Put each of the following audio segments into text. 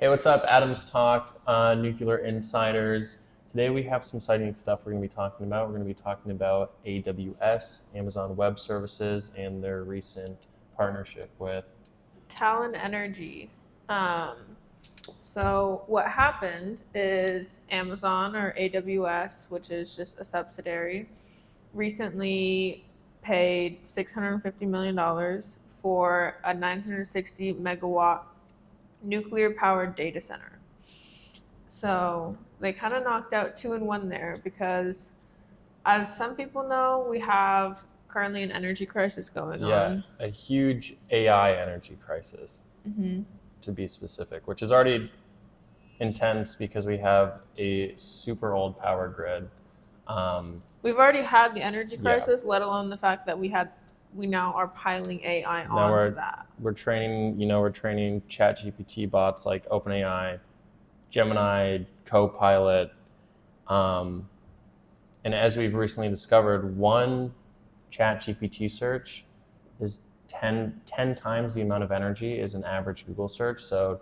Hey, what's up? Adam's Talk, Nuclear Insiders. Today we have some exciting stuff we're going to be talking about. We're going to be talking about AWS, Amazon Web Services, and their recent partnership with. Talon Energy. Um, so what happened is Amazon or AWS, which is just a subsidiary, recently paid $650 million for a 960 megawatt nuclear powered data center. So they kind of knocked out two in one there because, as some people know, we have currently an energy crisis going Yeah, on. a huge AI energy crisis, Mm-hmm. to be specific, which is already intense because we have a super old power grid. We've already had the energy Yeah, crisis, let alone the fact that we now are piling AI now onto that. we're training, we're training ChatGPT bots like OpenAI, Gemini, Copilot, um, and as we've recently discovered, one ChatGPT search is 10 times the amount of energy as an average Google search. So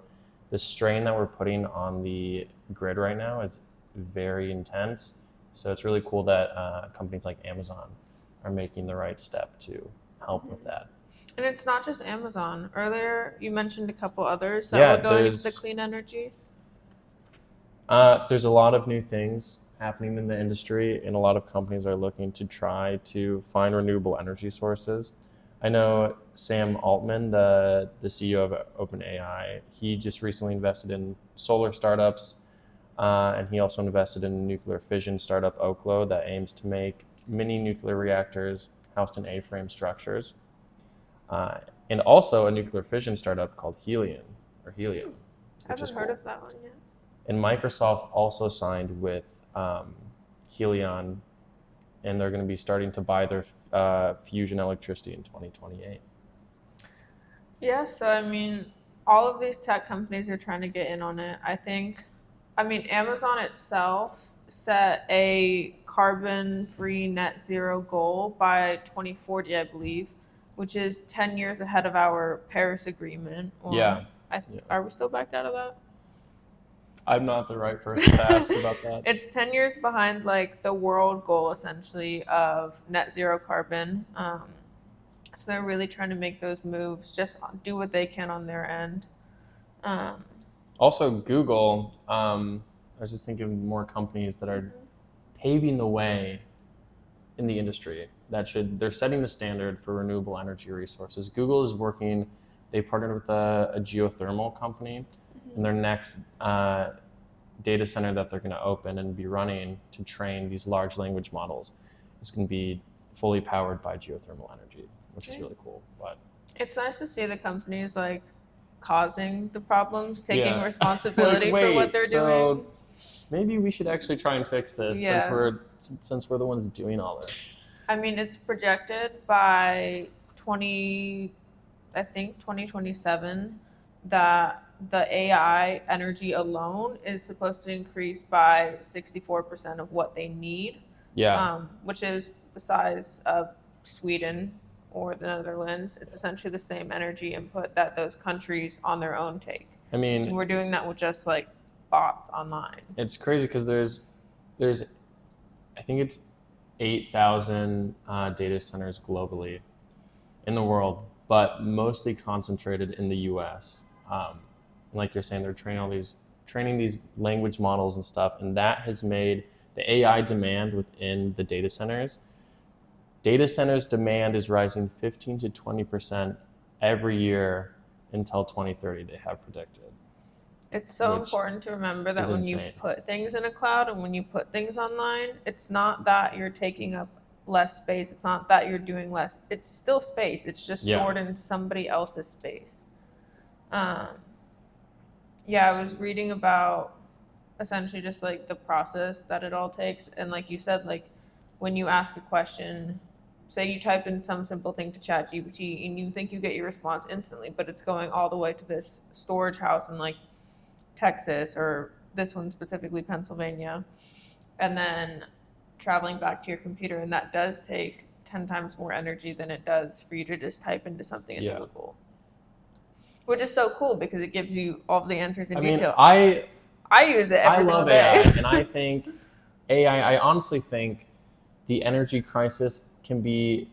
the strain that we're putting on the grid right now is very intense. So it's really cool that companies like Amazon are making the right step to help with that. And it's not just Amazon. Earlier, you mentioned a couple others that were Yeah, going into the clean energy. there's a lot of new things happening in the industry, and a lot of companies are looking to try to find renewable energy sources. I know Sam Altman, the CEO of OpenAI, he just recently invested in solar startups, and he also invested in a nuclear fission startup, Oklo, that aims to make mini nuclear reactors housed in A-frame structures, uh, and also a nuclear fission startup called Helium, I which is haven't heard cool. of that one yet. And Microsoft also signed with Helion, and they're going to be starting to buy their fusion electricity in 2028. Yeah, so I mean, all of these tech companies are trying to get in on it. Amazon itself set a carbon free net zero goal by 2040, I believe, which is 10 years ahead of our Paris Agreement. Yeah, yeah. Are we still backed out of that? I'm not the right person to ask about that. It's 10 years behind like the world goal essentially of net zero carbon. So they're really trying to make those moves, just do what they can on their end. Um, Also, Google, I was just thinking of more companies that are paving the way in the industry they're setting the standard for renewable energy resources. Google is working, they partnered with a geothermal company, and their next data center that they're going to open and be running to train these large language models is going to be fully powered by geothermal energy, which is really cool. But it's nice to see the companies like causing the problems, taking yeah, like responsibility for what wait, they're doing. so maybe we should actually try and fix this Yeah. since we're the ones doing all this. I mean, it's projected by 20, I think 2027, that the AI energy alone is supposed to increase by 64% of what they need, Yeah, which is the size of Sweden or the Netherlands. It's essentially the same energy input that those countries on their own take. I And mean, we're doing that with just like bots online. it's crazy because there's I think it's 8,000 data centers globally in the world, but mostly concentrated in the U.S. And like you're saying, they're training these language models and stuff, and that has made the AI demand within the data centers. Data centers demand is rising 15 to 20% every year until 2030. They have predicted, It's so which important to remember that is when you insane. put things in a cloud and when you put things online, it's not that you're taking up less space. It's not that you're doing less. It's still space. It's just Yeah, stored in somebody else's space. Um, yeah, I was reading about essentially just like the process that it all takes. And like you said, like when you ask a question, say you type in some simple thing to ChatGPT and you think you get your response instantly, but it's going all the way to this storage house in like Texas or this one specifically Pennsylvania, and then traveling back to your computer, and that does take 10 times more energy than it does for you to just type into something into yeah. Google. Which is so cool because it gives you all the answers in I mean, detail. I use it every single love day. AI, and I think I honestly think the energy crisis can be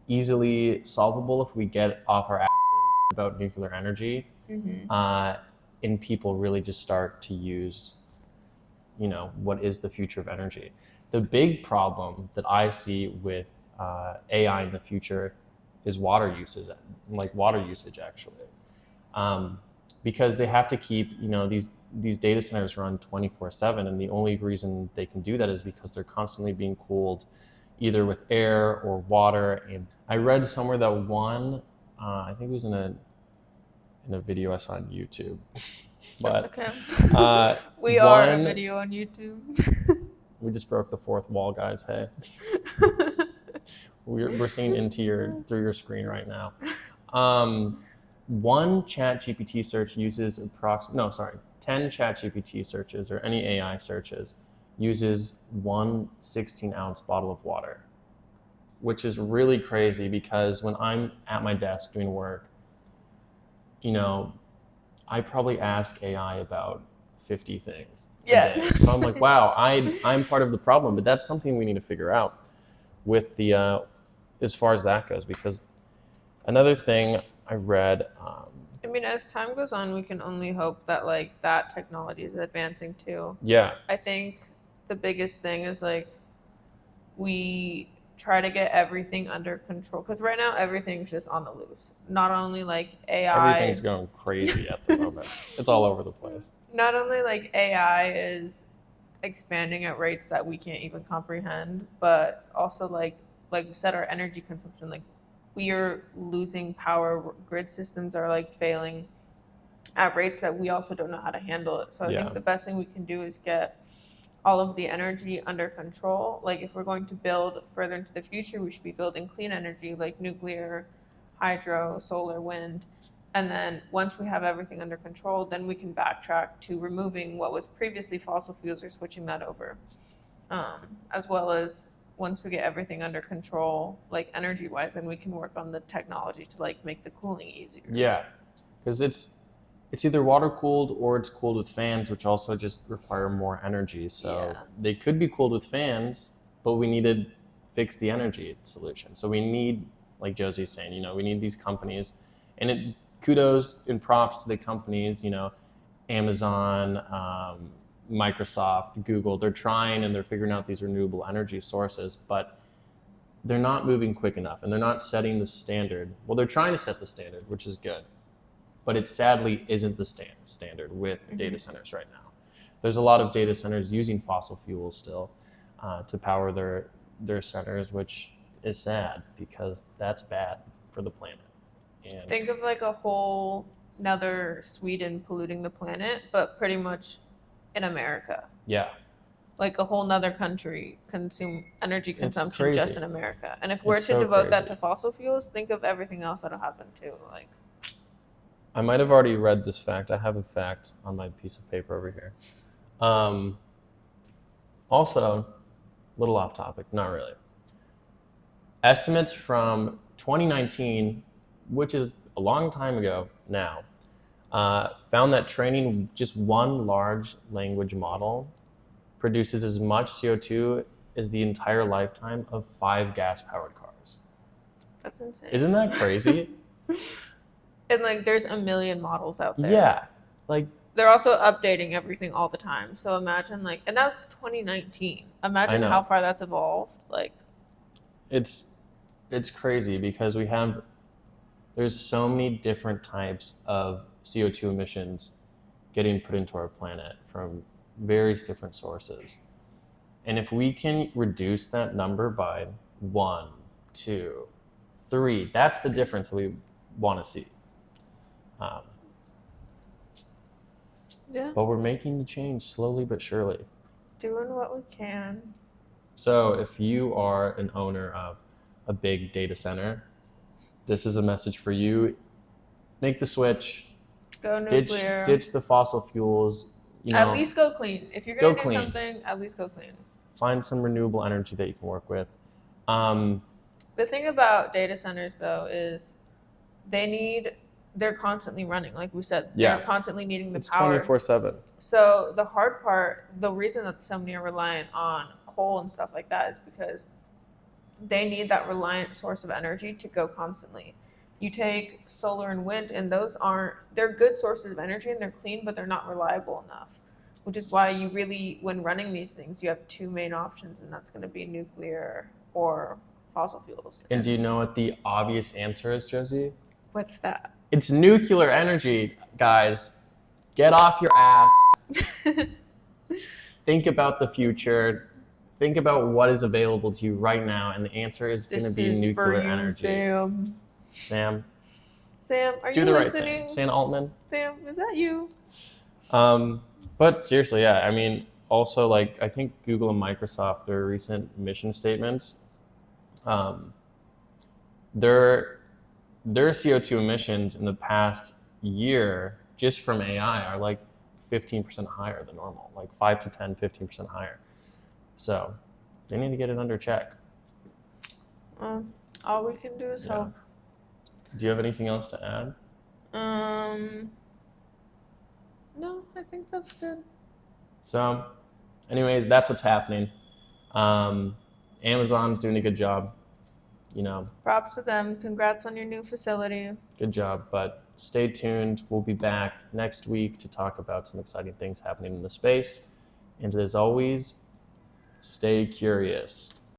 easily solvable if we get off our asses about nuclear energy, and people really just start to use, what is the future of energy. The big problem that I see with AI in the future is water usage, actually, because they have to keep these data centers run 24/7, and the only reason they can do that is because they're constantly being cooled, either with air or water. And I read somewhere that I think it was in a video I saw on YouTube. But That's okay. We are a video on YouTube. We just broke the fourth wall, guys. Hey, we're seeing through your screen right now. One ChatGPT search uses 10 ChatGPT searches or any AI searches uses 1 16-ounce bottle of water, which is really crazy because when I'm at my desk doing work, I probably ask AI about 50 things a day. So I'm like, wow, I'm part of the problem, but that's something we need to figure out with the as far as that goes. Because another thing I read, I mean, as time goes on, we can only hope that that technology is advancing too. Yeah. I think the biggest thing is we try to get everything under control, because right now everything's just on the loose. Not only AI, everything's going crazy at the moment. It's all over the place. Not only AI is expanding at rates that we can't even comprehend, but also like we said, our energy consumption, we are losing power. Grid systems are failing at rates that we also don't know how to handle it. So I think the best thing we can do is get all of the energy under control. If we're going to build further into the future, we should be building clean energy like nuclear, hydro, solar, wind. And then once we have everything under control, then we can backtrack to removing what was previously fossil fuels or switching that over. As well as once we get everything under control, energy wise, then we can work on the technology to make the cooling easier. Yeah, because it's either water cooled or it's cooled with fans, which also just require more energy. So they could be cooled with fans, but we need to fix the energy solution. So we need, like Josie's saying, we need these companies, and kudos and props to the companies, Amazon, Microsoft, Google. They're trying and they're figuring out these renewable energy sources, but they're not moving quick enough, and they're not setting the standard. Well, they're trying to set the standard, which is good, but it sadly isn't the standard with data centers right now. There's a lot of data centers using fossil fuels still to power their centers, which is sad because that's bad for the planet. And think of a whole another Sweden polluting the planet, but pretty much in America. Yeah. A whole nother country consume energy consumption just in America. And if we're to devote that to fossil fuels, think of everything else that'll happen too. I might have already read this fact. I have a fact on my piece of paper over here. Also, a little off topic, not really. Estimates from 2019, which is a long time ago now, found that training just one large language model produces as much CO2 as the entire lifetime of 5 gas-powered cars. That's insane. Isn't that crazy? And there's a million models out there. Yeah. They're also updating everything all the time. So imagine and that's 2019. Imagine how far that's evolved. It's crazy because there's so many different types of CO2 emissions getting put into our planet from various different sources. And if we can reduce that number by 1, 2, 3, that's the difference that we want to see. But we're making the change slowly but surely. Doing what we can. So if you are an owner of a big data center, this is a message for you. Make the switch. Go nuclear. Ditch the fossil fuels. At least go clean. If you're going to do something, at least go clean. Find some renewable energy that you can work with. The thing about data centers, though, is they need they're constantly running, like we said. Yeah. They're constantly needing the It's power. 24/7. So the hard part, the reason that so many are reliant on coal and stuff like that is because they need that reliant source of energy to go constantly. You take solar and wind, and they're good sources of energy and they're clean, but they're not reliable enough. Which is why you really, when running these things, you have two main options, and that's going to be nuclear or fossil fuels. And do you know what the obvious answer is, Josie? What's that? It's nuclear energy, guys. Get off your ass. Think about the future. Think about what is available to you right now, and the answer is going to be nuclear energy. Sam, are do you the right listening? thing. Sam Altman. Sam, is that you? But seriously, yeah. I mean, also, like, I think Google and Microsoft, their recent mission statements, their CO2 emissions in the past year, just from AI, are like 15% higher than normal, like 5 to 10, 15% higher. So they need to get it under check. All we can do is help. Do you have anything else to add? No, I think that's good. So, anyways, that's what's happening. Amazon's doing a good job. You know, props to them. Congrats on your new facility. Good job. But stay tuned. We'll be back next week to talk about some exciting things happening in the space. And as always, stay curious.